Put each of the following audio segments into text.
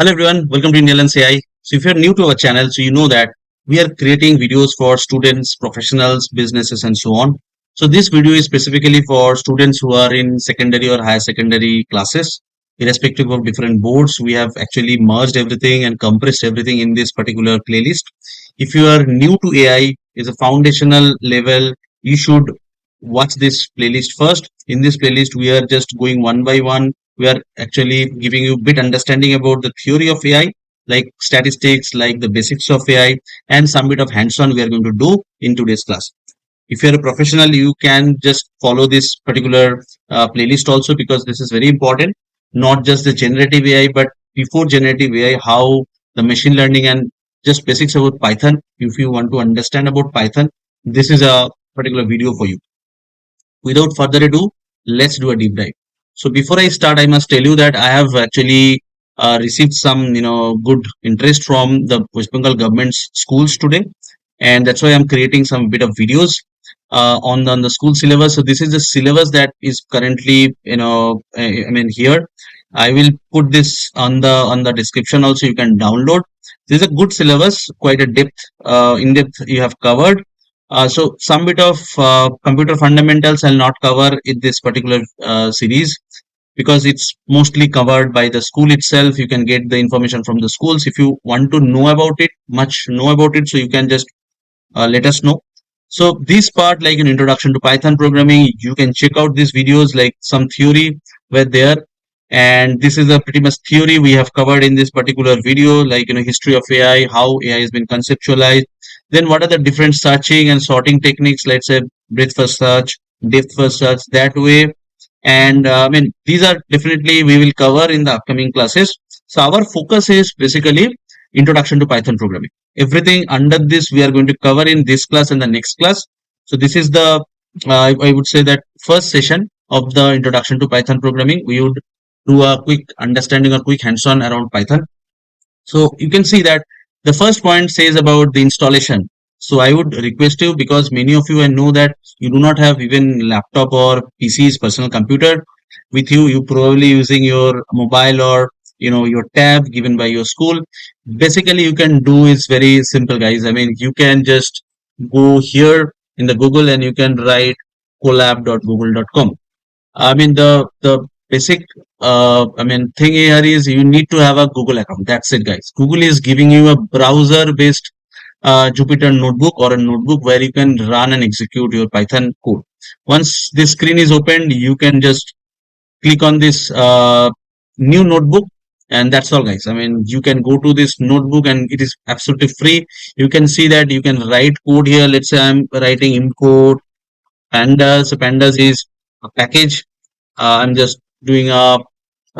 Hello everyone, welcome to Indian AI. So if you're new to our channel, so you know that we are creating videos for students, professionals, businesses and so on. So this video is specifically for students who are in secondary or higher secondary classes, irrespective of different boards. We have actually merged everything and compressed everything in this particular playlist. If you are new to AI, is a foundational level, you should watch this playlist first. In this playlist, we are just going one by one. We are actually giving you a bit understanding about the theory of AI, like statistics, like the basics of AI, and some bit of hands-on we are going to do in today's class. If you're a professional, you can just follow this particular playlist also, because this is very important. Not just the generative AI, but before generative AI, how the machine learning and just basics about Python. If you want to understand about Python, this is a particular video for you. Without further ado, let's do a deep dive. So before I start, I must tell you that I have actually received some, good interest from the West Bengal government's schools today, and that's why I'm creating some bit of videos on the school syllabus. So this is the syllabus that is currently, here. I will put this on the description also. You can download. This is a good syllabus, quite a in depth you have covered. So some bit of computer fundamentals I'll not cover in this particular series, because it's mostly covered by the school itself. You can get the information from the schools. If you want to know about it, so you can just let us know. So this part, like an introduction to Python programming, you can check out these videos, like some theory were there. And this is a pretty much theory we have covered in this particular video, like, history of AI, how AI has been conceptualized. Then what are the different searching and sorting techniques, let's say breadth first search, depth first search, that way. And these are definitely we will cover in the upcoming classes. So our focus is basically introduction to Python programming. Everything under this we are going to cover in this class and the next class. So this is the I would say that first session of the introduction to Python programming. We would do a quick understanding or quick hands-on around Python. So you can see that the first point says about the installation. So I would request you, because many of you, I know that you do not have even laptop or PC's personal computer with you. You probably using your mobile or your tab given by your school. Basically, you can do is very simple, guys. I mean, you can just go here in the Google and you can write collab.google.com. I mean, the basic thing here is you need to have a Google account. That's it, guys. Google is giving you a browser based Jupyter notebook or a notebook where you can run and execute your Python code. Once this screen is opened, you can just click on this new notebook, and that's all, guys. I mean, you can go to this notebook and it is absolutely free. You can see that you can write code here. Let's say I'm writing in code pandas. So pandas is a package. I'm just doing a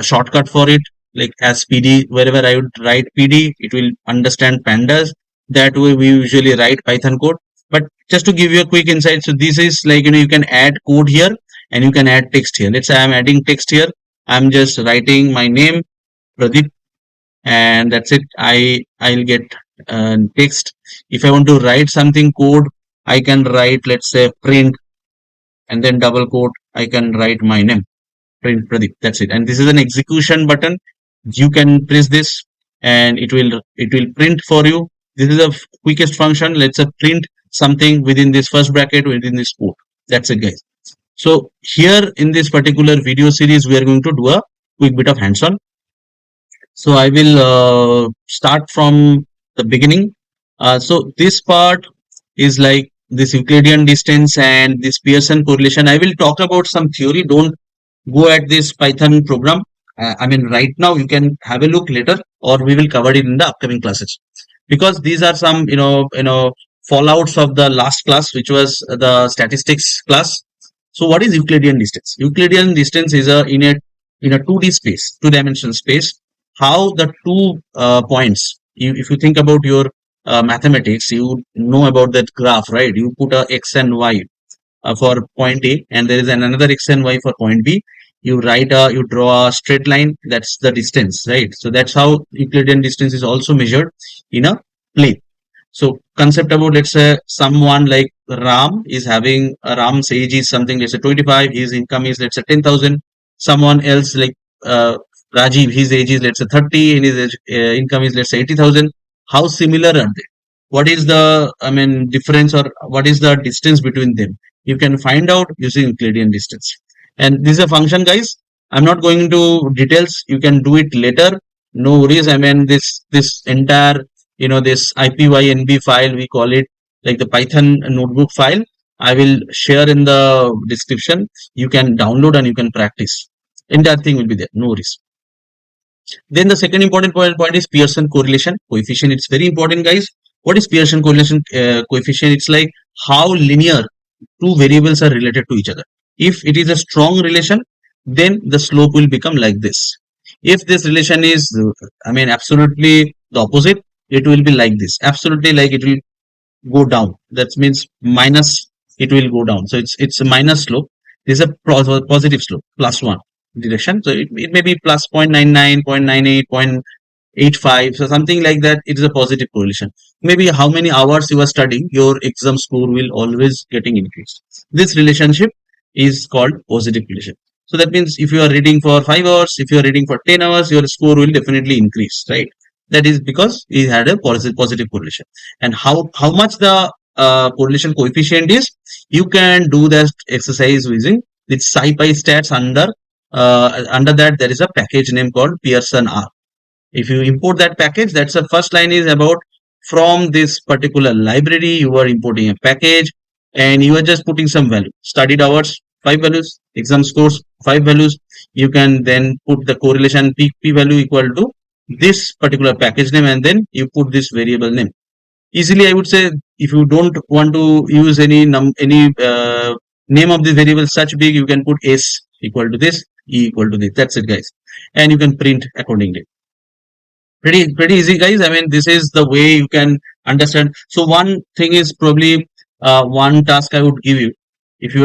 shortcut for it, like as PD. Wherever I would write PD, it will understand pandas. That way we usually write Python code. But just to give you a quick insight, so this is like, you can add code here and you can add text here. Let's say I'm adding text here. I'm just writing my name, Pradeep, and that's it. I'll get text. If I want to write something code, I can write, let's say, print, and then double quote, I can write my name, print Pradeep. That's it. And this is an execution button. You can press this and it will print for you. This is the quickest function. Let's say print something within this first bracket within this quote. That's it, guys. So here in this particular video series, we are going to do a quick bit of hands-on. So I will start from the beginning. So this part is like this Euclidean distance and this Pearson correlation. I will talk about some theory. Don't go at this Python program. Right now you can have a look later, or we will cover it in the upcoming classes, because these are some fallouts of the last class, which was the statistics class. So what is Euclidean distance? Euclidean distance is in a 2D space, two-dimensional space. How the two points, if you think about your mathematics, you know about that graph, right? You put a x and y for point A, and there is another x and y for point B. You draw a straight line. That's the distance, right? So that's how Euclidean distance is also measured in a plane. So concept about, let's say, someone like Ram is having Ram's age is something, let's say 25, his income is, let's say, 10,000. Someone else like Rajiv, his age is let's say 30 and his income is let's say 80,000. How similar are they? What is the, I mean, difference or what is the distance between them? You can find out using Euclidean distance. And this is a function, guys. I'm not going into details. You can do it later. No worries. I mean, this entire, this IPYNB file, we call it like the Python notebook file. I will share in the description. You can download and you can practice. Entire thing will be there. No worries. Then the second important point is Pearson correlation coefficient. It's very important, guys. What is Pearson correlation coefficient? It's like how linear two variables are related to each other. If it is a strong relation, then the slope will become like this. If this relation is, absolutely the opposite, it will be like this. Absolutely, like it will go down. That means minus, it will go down. So it's a minus slope. This is a positive slope, +1 direction. So it may be plus 0.99, 0.98, 0.85. So something like that. It is a positive correlation. Maybe how many hours you are studying, your exam score will always getting increased. This relationship is called positive relation. So that means if you are reading for 5 hours, if you are reading for 10 hours, your score will definitely increase, right? That is because it had a positive correlation. And how much the correlation coefficient is, you can do that exercise using this SciPy stats. Under that there is a package name called Pearson R. If you import that package, that's the first line is about from this particular library you are importing a package and you are just putting some value. Studied hours 5 values, exam scores 5 values. You can then put the correlation p value equal to this particular package name, and then you put this variable name. Easily I would say, if you don't want to use any name of this variable such big, you can put s equal to this, e equal to this. That's it, guys, and you can print accordingly. Pretty easy, guys. I mean, this is the way you can understand. So one thing is probably one task I would give you. If you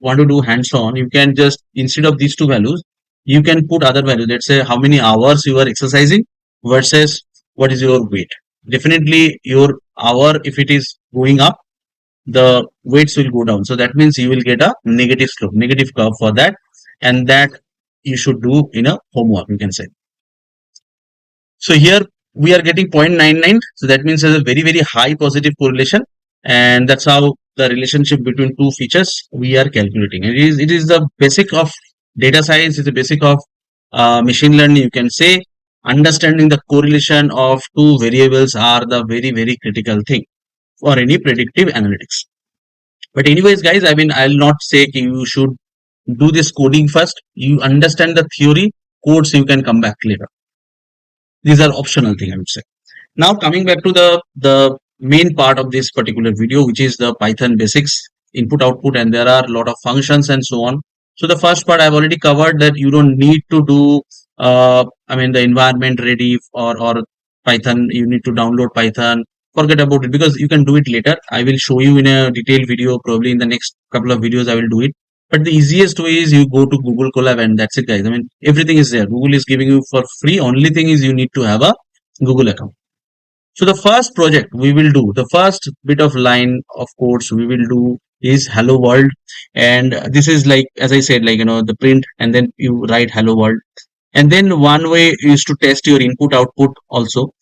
want to do hands on, you can just, instead of these two values, you can put other values. Let's say how many hours you are exercising versus what is your weight. Definitely your hour, if it is going up, the weights will go down. So that means you will get a negative slope, negative curve for that, and that you should do in a homework, you can say. So here we are getting 0.99. So that means there's a very high positive correlation. And that's how the relationship between two features we are calculating. It is the basic of data science. It's the basic of machine learning. You can say understanding the correlation of two variables are the very critical thing for any predictive analytics. But anyways, guys, I mean, I'll not say you should do this coding first. You understand the theory, codes you can come back later. These are optional thing, I would say. Now coming back to the main part of this particular video, which is the Python basics, input output, and there are a lot of functions and so on. So the first part I've already covered, that you don't need to do the environment ready or Python. You need to download Python. Forget about it, because you can do it later. I will show you in a detailed video, probably in the next couple of videos I will do it. But the easiest way is you go to Google Colab and that's it, guys. I mean, everything is there. Google is giving you for free. Only thing is you need to have a Google account. So the first project we will do, the first bit of line of codes we will do is hello world. And this is like, as I said, like, the print, and then you write hello world. And then one way is to test your input output also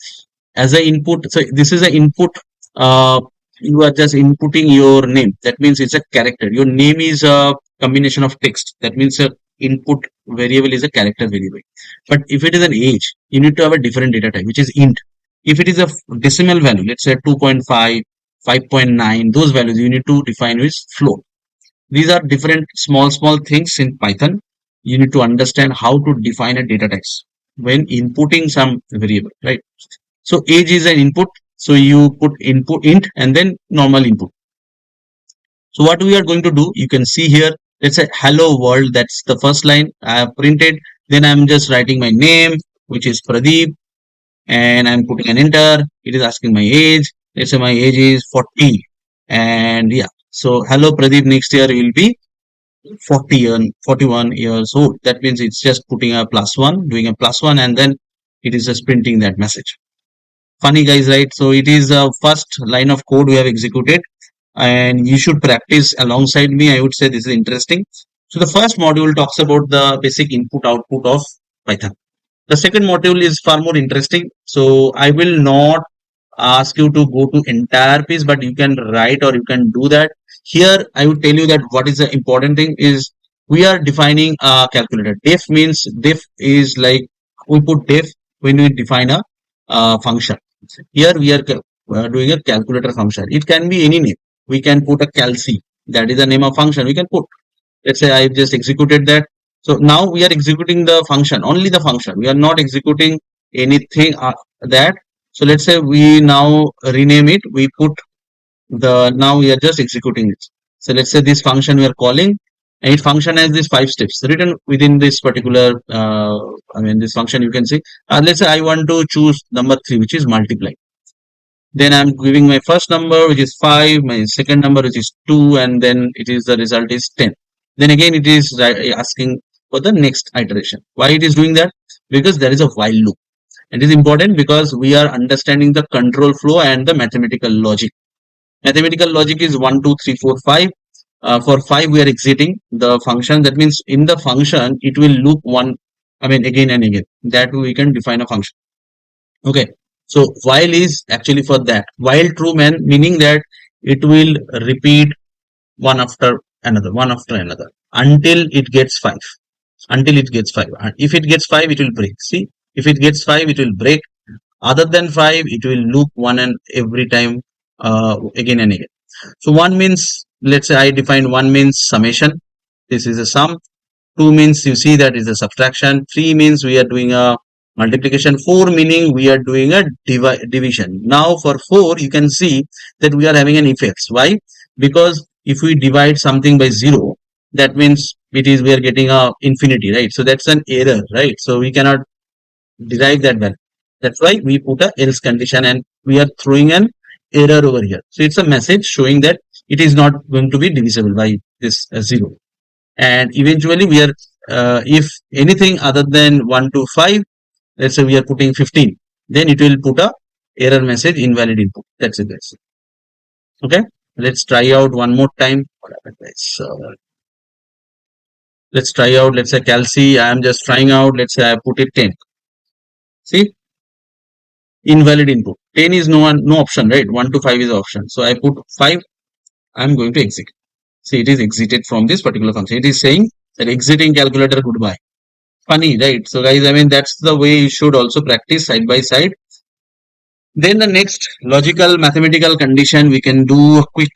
as a input. So this is an input. You are just inputting your name. That means it's a character. Your name is a combination of text. That means a input variable is a character variable. But if it is an age, you need to have a different data type, which is int. If it is a decimal value, let's say 2.5, 5.9, those values you need to define with float. These are different small things in Python. You need to understand how to define a data type when inputting some variable, right? So age is an input. So you put input int and then normal input. So what we are going to do, you can see here, let's say hello world. That's the first line I have printed. Then I'm just writing my name, which is Pradeep, and I'm putting an enter. It is asking my age. Let's say my age is 40. And yeah, so hello Pradeep, next year will be 41 years old. That means it's just putting a +1, doing a +1, and then it is just printing that message. Funny, guys, right? So it is the first line of code we have executed, and you should practice alongside me. I would say this is interesting. So the first module talks about the basic input output of Python. The second module is far more interesting. So I will not ask you to go to entire piece, but you can write or you can do that. Here I would tell you that what is the important thing is we are defining a calculator. Def is like we put def when we define a function. Here we are doing a calculator function. It can be any name. We can put a calc. That is the name of function. We can put. Let's say I just executed that. So now we are executing the function, only the function. We are not executing anything that. So let's say we now rename it. We put now we are just executing it. So let's say this function we are calling, and it function has these 5 steps written within this particular, this function you can see. Let's say I want to choose number 3, which is multiply. Then I'm giving my first number, which is 5, my second number, which is 2, and then it is the result is 10. Then again, it is asking for the next iteration. Why it is doing that? Because there is a while loop. It is important because we are understanding the control flow and the mathematical logic. Mathematical logic is 1, 2, 3, 4, 5. For 5, we are exiting the function. That means in the function, it will loop again and again. That we can define a function. Okay. So while is actually for that. While true meaning that it will repeat one after another until it gets 5. Until it gets 5. And if it gets 5, it will break. See, if it gets 5, it will break. Other than 5, it will loop one and every time again and again. So 1 means, let's say I define 1 means summation. This is a sum. 2 means you see that is a subtraction. 3 means we are doing a multiplication. 4 meaning we are doing a division. Now for 4 you can see that we are having an effect. Why? Because if we divide something by 0, that means we are getting a infinity, right? So that's an error, right? So we cannot derive that value. That's why we put a else condition and we are throwing an error over here. So it's a message showing that it is not going to be divisible by this 0. And eventually we are if anything other than 1 to 5, let's say we are putting 15, then it will put a error message, invalid input. That's it. Okay, let's try out one more time. What happened, guys? Let's try out, let's say calc. I am just trying out, let's say I put it 10. See, invalid input. 10 is no option, right? 1 to 5 is option. So I put 5. I'm going to exit. See, it is exited from this particular function. It is saying that exiting calculator, goodbye. Funny, right? So guys, that's the way you should also practice side by side. Then the next logical mathematical condition, we can do a quick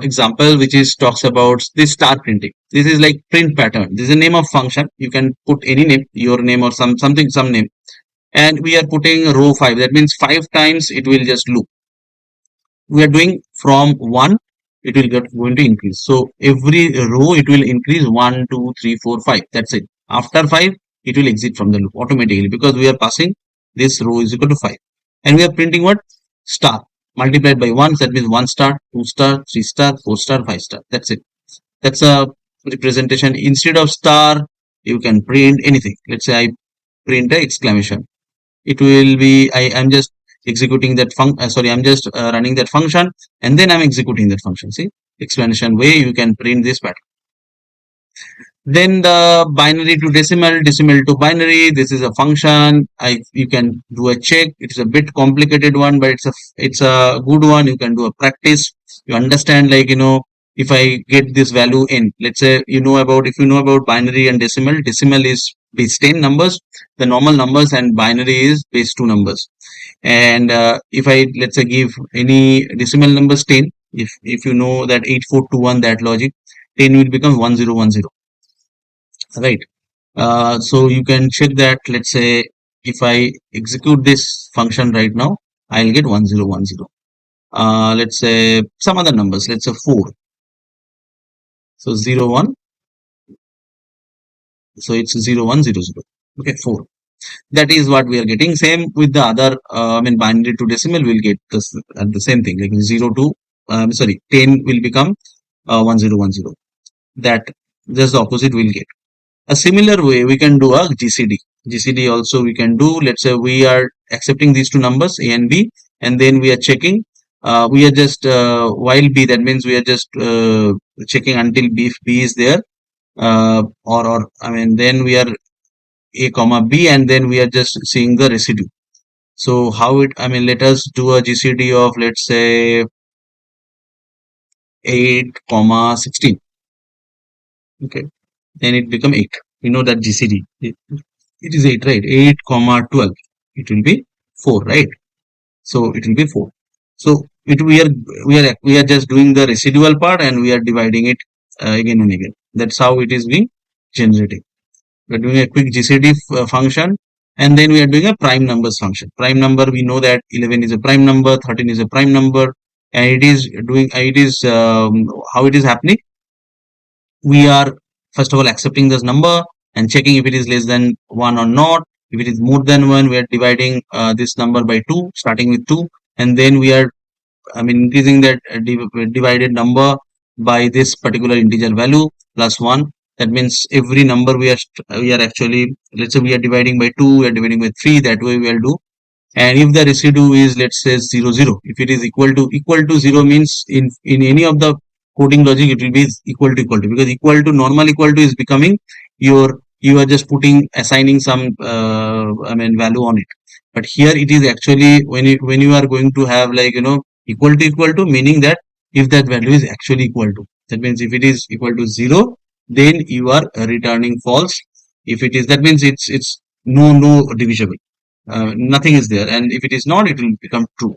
example, which is talks about this star printing. This is like print pattern. This is a name of function. You can put any name, your name or some name. And we are putting row 5. That means 5 times it will just loop. We are doing from 1, it will going to increase. So every row it will increase 1, 2, 3, 4, 5. That's it. After 5, it will exit from the loop automatically because we are passing this row is equal to 5. And we are printing what? Star. Multiplied by 1, that means 1 star, 2 star, 3 star, 4 star, 5 star. That's it. That's a representation. Instead of star, you can print anything. Let's say I print a exclamation. It will be, I'm just executing that I'm just running that function and then I'm executing that function. See, explanation way you can print this pattern. Then the binary to decimal, decimal to binary. This is a function. You can do a check. It's a bit complicated one, but it's a good one. You can do a practice. You understand, like, if I get this value in, let's say, if you know about binary and decimal, decimal is base 10 numbers, the normal numbers, and binary is base 2 numbers. And if I, let's say, give any decimal numbers 10, if you know that 8421, that logic, 10 will become 1010. Right. So you can check that. Let's say if I execute this function right now, I'll get 1010. Let's say some other numbers. Let's say 4. So 01. So it's 0100. Okay, 4. That is what we are getting. Same with the other. Binary to decimal, we'll get the same thing. Like 10 will become 1010. That just the opposite we'll get. A similar way we can do a GCD. GCD also we can do. Let's say we are accepting these two numbers A and B, and then we are checking. We are just while B, that means we are just checking until B, if B is there. or I mean, then we are A comma B, and then we are just seeing the residue. So how it, I mean, let us do a GCD of, let's say, 8 comma 16. Okay, then it become 8. We know that GCD, it is 8, right? 8 comma 12, it will be 4, right? So it will be 4. So it we are just doing the residual part, and we are dividing it again and again. That's how it is being generated. We're doing a quick GCD function, and then we are doing a prime numbers function. Prime number, we know that 11 is a prime number, 13 is a prime number, and it is doing, it is how it is happening. We are first of all accepting this number and checking if it is less than 1 or not. If it is more than 1, we are dividing this number by 2, starting with 2, and then we are, I mean, increasing that divided number by this particular integer value plus 1. That means every number we are actually, let's say we are dividing by 2, we are dividing by 3. That way we will do. And if the residue is, let's say, 0 0, if it is equal to 0, means in any of the coding logic it will be equal to, because equal to, normal equal to is becoming your, you are just putting, assigning some I mean, value on it. But here it is actually, when you are going to have, like, equal to, meaning that if that value is actually equal to, that means if it is equal to 0, then you are returning false. If it is, that means it's no divisible, nothing is there, and if it is not, it will become true.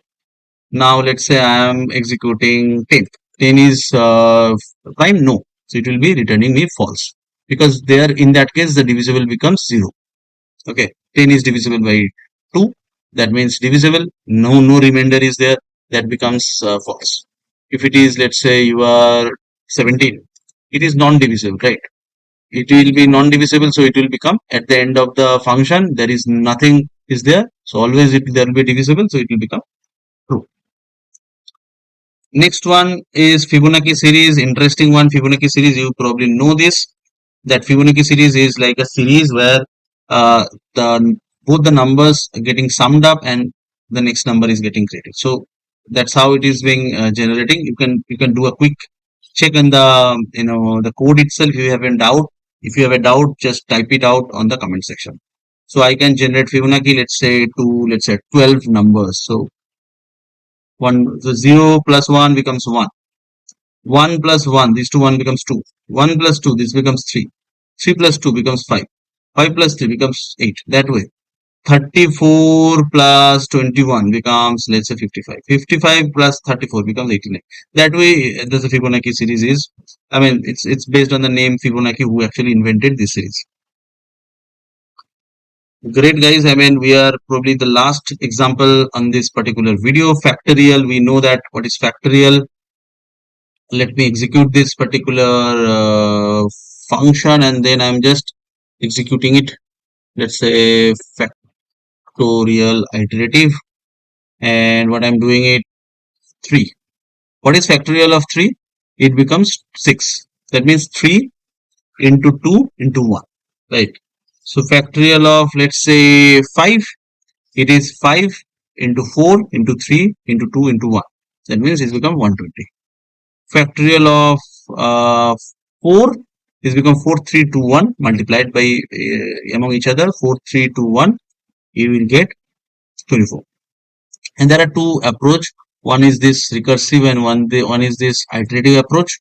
Now let's say I am executing 10. 10 is prime, no, so it will be returning me false, because there, in that case, the divisible becomes 0. Okay, 10 is divisible by 2, that means divisible, no remainder is there, that becomes false. If it is, let's say, you are 17, it is non-divisible, right? It will be non-divisible, so it will become, at the end of the function, there is nothing is there, so always there will be divisible, so it will become true. Next one is Fibonacci series. Interesting one. Fibonacci series, you probably know this, that Fibonacci series is like a series where the both the numbers are getting summed up and the next number is getting created. So that's how it is being generating. You can do a quick check on the, the code itself. If you have a doubt, just type it out on the comment section. So I can generate Fibonacci, let's say 12 numbers. So 0 plus 1 becomes 1. 1 plus 1, this 2 1 becomes 2. 1 plus 2, this becomes 3. 3 plus 2 becomes 5. 5 plus 3 becomes 8. That way. 34 plus 21 becomes, let's say, 55. 55 plus 34 becomes 89. That way, the Fibonacci series is, I mean, it's based on the name Fibonacci, who actually invented this series. Great, guys. I mean, we are probably the last example on this particular video. Factorial, we know that what is factorial. Let me execute this particular function, and then I'm just executing it. Let's say factorial iterative, and what I'm doing it 3. What is factorial of 3? It becomes 6. That means 3 into 2 into 1, right? So factorial of, let's say, 5, it is 5 into 4 into 3 into 2 into 1. That means it's become 120. Factorial of 4 is become 4 3 2 1 multiplied by among each other, 4 3 2 1, you will get 24. And there are two approach. One is this recursive, and one is this iterative approach.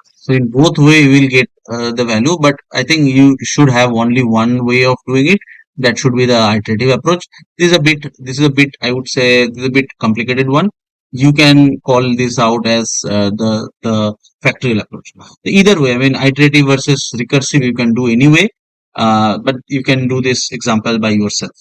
So in both way you will get the value, but I think you should have only one way of doing it. That should be the iterative approach. This is a bit, I would say, this is a bit complicated one. You can call this out as the factorial approach. Either way, I mean, iterative versus recursive, you can do anyway, but you can do this example by yourself.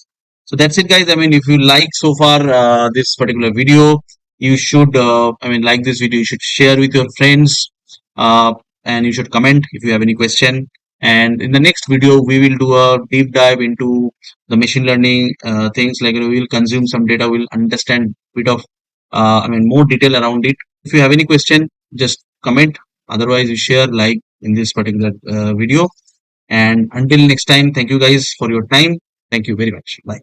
So that's it, guys. I mean, if you like so far this particular video, you should, I mean, like this video, you should share with your friends, and you should comment if you have any question. And in the next video, we will do a deep dive into the machine learning things, like, we will consume some data, we'll understand bit of, I mean, more detail around it. If you have any question, just comment. Otherwise, you share, like, in this particular video. And until next time, thank you guys for your time. Thank you very much. Bye.